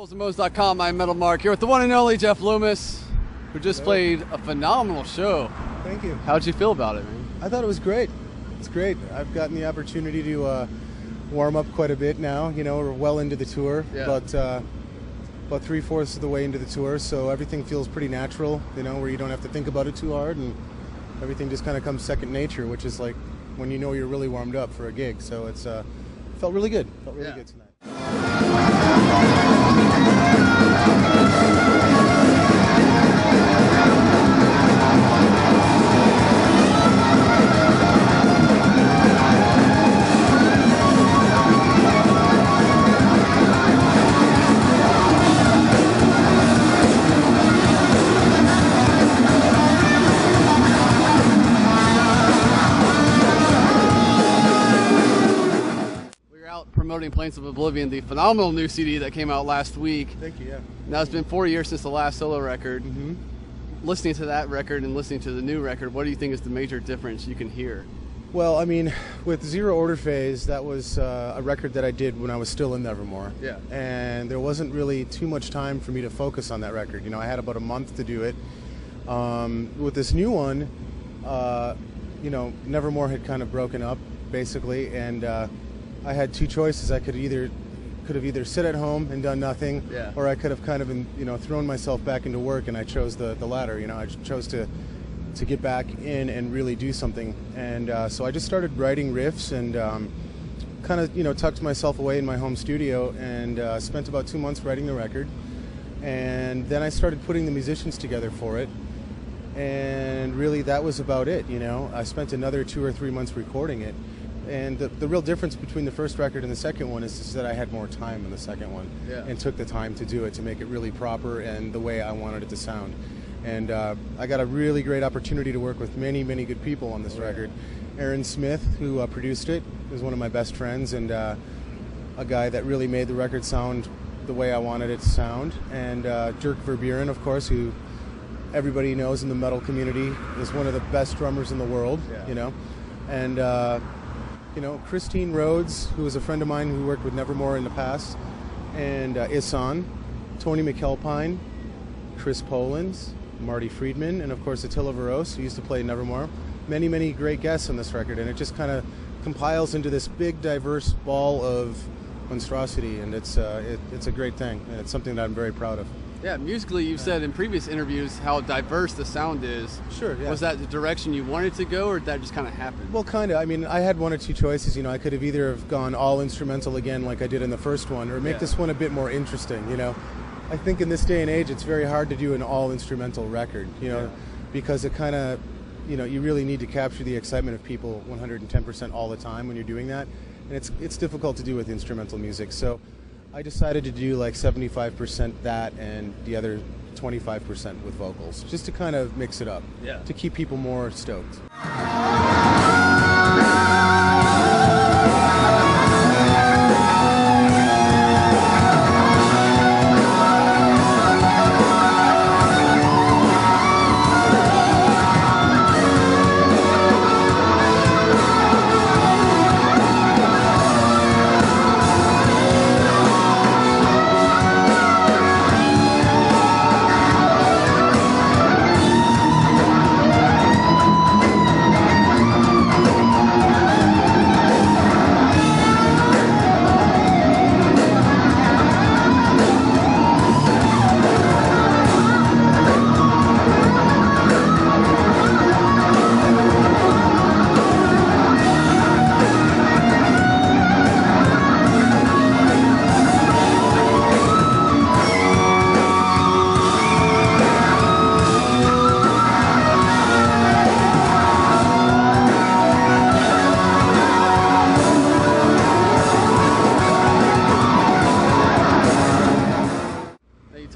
metalsandmodes.com. I'm Metal Mark here with the one and only Jeff Loomis, who just played a phenomenal show. Thank you. How'd you feel about it, man? I thought it was great. It's great. I've gotten the opportunity to warm up quite a bit now. You know, we're well into the tour, but about 3/4 of the way into the tour, so everything feels pretty natural, you know, where you don't have to think about it too hard, and everything just kind of comes second nature, which is like when you know you're really warmed up for a gig. So it's felt really good. Felt really good tonight. Promoting Planes of Oblivion, the phenomenal new CD that came out last week. Thank you, yeah. Now it's been 4 years since the last solo record. Mm-hmm. Listening to that record and listening to the new record, what do you think is the major difference you can hear? Well, I mean, with Zero Order Phase, that was a record that I did when I was still in Nevermore. Yeah. And there wasn't really too much time for me to focus on that record. You know, I had about a month to do it. With this new one, you know, Nevermore had kind of broken up, basically, and I had two choices. I could have either sit at home and done nothing, or I could have kind of, you know, thrown myself back into work, and I chose the latter. You know, I chose to get back in and really do something. And so I just started writing riffs and kind of, you know, tucked myself away in my home studio and spent about 2 months writing the record. And then I started putting the musicians together for it. And really that was about it, you know. I spent another 2 or 3 months recording it. And the real difference between the first record and the second one is just that I had more time in the second one and took the time to do it, to make it really proper and the way I wanted it to sound. And I got a really great opportunity to work with many, many good people on this record. Aaron Smith, who produced it, is one of my best friends, and a guy that really made the record sound the way I wanted it to sound. And Dirk Verburen, of course, who everybody knows in the metal community is one of the best drummers in the world, you know. And you know, Christine Rhodes, who was a friend of mine who worked with Nevermore in the past, and Isan, Tony McAlpine, Chris Poland, Marty Friedman, and of course Attila Veros, who used to play Nevermore. Many, many great guests on this record, and it just kind of compiles into this big, diverse ball of monstrosity, and it's a great thing, and it's something that I'm very proud of. Yeah, musically, you've said in previous interviews how diverse the sound is. Sure, yeah. Was that the direction you wanted to go, or did that just kind of happen? Well, kind of. I mean, I had one or two choices. You know, I could have either have gone all instrumental again like I did in the first one, or make this one a bit more interesting, you know. I think in this day and age, it's very hard to do an all instrumental record, you know, because it kind of, you know, you really need to capture the excitement of people 110% all the time when you're doing that. And it's difficult to do with instrumental music. So I decided to do like 75% that and the other 25% with vocals, just to kind of mix it up, to keep people more stoked.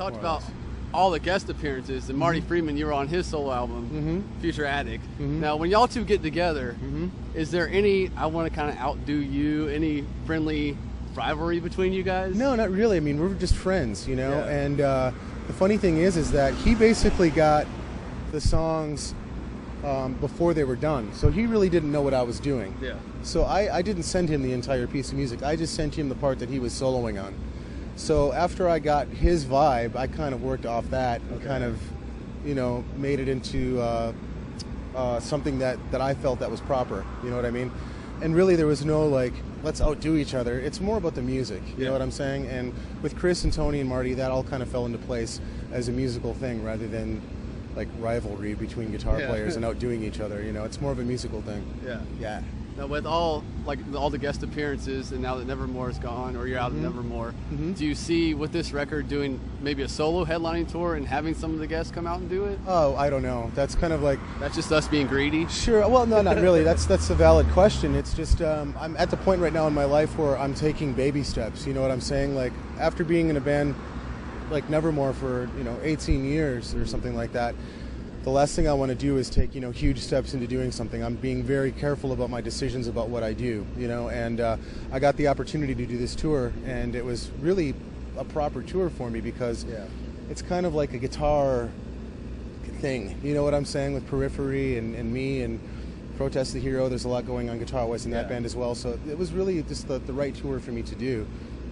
About all the guest appearances, and Marty Friedman, you were on his solo album, Future Addict. Now, when y'all two get together, is there any, I want to kind of outdo you, any friendly rivalry between you guys? No, not really. I mean, we're just friends, you know, and the funny thing is that he basically got the songs before they were done, so he really didn't know what I was doing. So I didn't send him the entire piece of music. I just sent him the part that he was soloing on. So after I got his vibe, I kind of worked off that and kind of, you know, made it into something that I felt that was proper. You know what I mean? And really, there was no like, let's outdo each other. It's more about the music. You know what I'm saying? And with Chris and Tony and Marty, that all kind of fell into place as a musical thing rather than like rivalry between guitar players and outdoing each other. You know, it's more of a musical thing. Yeah. Now, with all the guest appearances, and now that Nevermore is gone, or you're out of Nevermore, do you see with this record doing maybe a solo headlining tour and having some of the guests come out and do it? Oh, I don't know. That's kind of like, that's just us being greedy. Sure. Well, no, not really. That's a valid question. It's just I'm at the point right now in my life where I'm taking baby steps. You know what I'm saying? Like after being in a band like Nevermore for 18 years or something like that. The last thing I want to do is take, huge steps into doing something. I'm being very careful about my decisions about what I do, and I got the opportunity to do this tour, and it was really a proper tour for me because it's kind of like a guitar thing, you know what I'm saying, with Periphery and me and Protest the Hero. There's a lot going on guitar-wise in that band as well, so it was really just the right tour for me to do,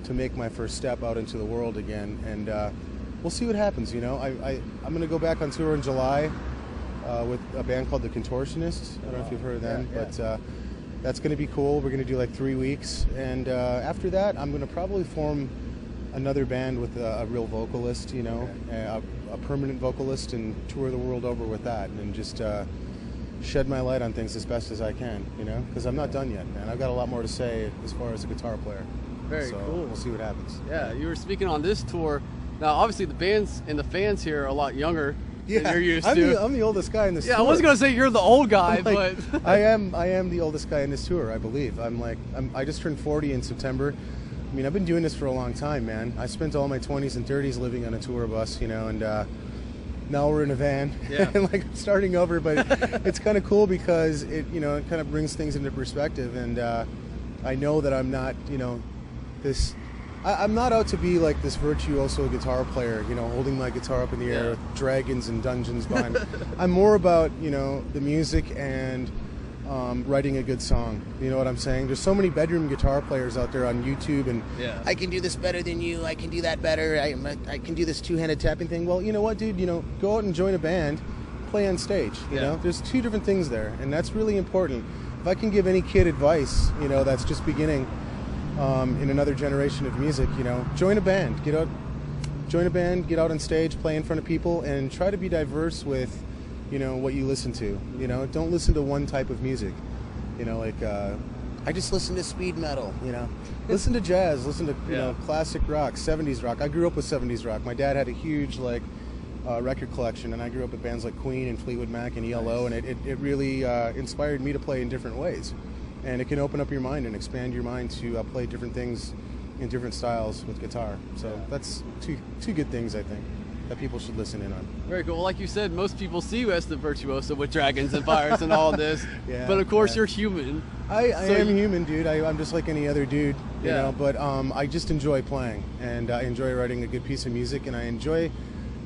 to make my first step out into the world again, and we'll see what happens. I'm going to go back on tour in July with a band called The Contortionists. I don't know if you've heard of them, but that's going to be cool. We're going to do like 3 weeks, and after that, I'm going to probably form another band with a real vocalist, a permanent vocalist, and tour the world over with that, and just shed my light on things as best as I can, because I'm not done yet, man. I've got a lot more to say as far as a guitar player. Very cool. We'll see what happens. Yeah, you were speaking on this tour. Now, obviously, the bands and the fans here are a lot younger than you're used to. I'm the oldest guy in this tour. I wasn't going to say you're the old guy, but... I am the oldest guy in this tour, I believe. I just turned 40 in September. I mean, I've been doing this for a long time, man. I spent all my 20s and 30s living on a tour bus, and now we're in a van. And starting over, but it's kind of cool because it kind of brings things into perspective, and I know that I'm not, this... I'm not out to be like this virtuoso guitar player, holding my guitar up in the air with dragons and dungeons behind me. I'm more about, the music and writing a good song. You know what I'm saying? There's so many bedroom guitar players out there on YouTube, and I can do this better than you, I can do that better, I can do this two-handed tapping thing. Well, you know what, dude? Go out and join a band, play on stage. You know, there's two different things there, and that's really important. If I can give any kid advice, that's just beginning, in another generation of music, join a band, get out on stage, play in front of people, and try to be diverse with, what you listen to. Don't listen to one type of music. I just listen to speed metal. Listen to jazz, listen to classic rock, 70s rock. I grew up with 70s rock. My dad had a huge record collection, and I grew up with bands like Queen and Fleetwood Mac and ELO, and it really inspired me to play in different ways. And it can open up your mind and expand your mind to play different things in different styles with guitar. So that's two good things, I think, that people should listen in on. Very cool. Well, like you said, most people see you as the virtuoso with dragons and fires and all this. But of course, you're human. I am human, dude. I'm just like any other dude, you know. But I just enjoy playing, and I enjoy writing a good piece of music, and I enjoy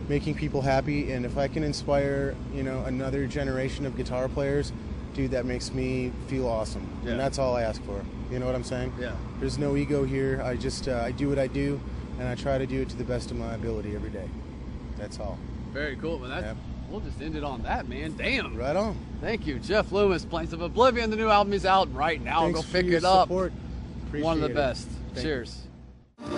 making people happy. And if I can inspire, another generation of guitar players, dude, that makes me feel awesome. And that's all I ask for. You know what I'm saying? There's no ego here. I just I do what I do, and I try to do it to the best of my ability every day. That's all. Very cool. Well, we'll just end it on that, man. Damn. Right on. Thank you, Jeff Loomis, Plains of Oblivion. The new album is out right now. Thanks Go pick for your it up. Support. One of the best. Cheers. You.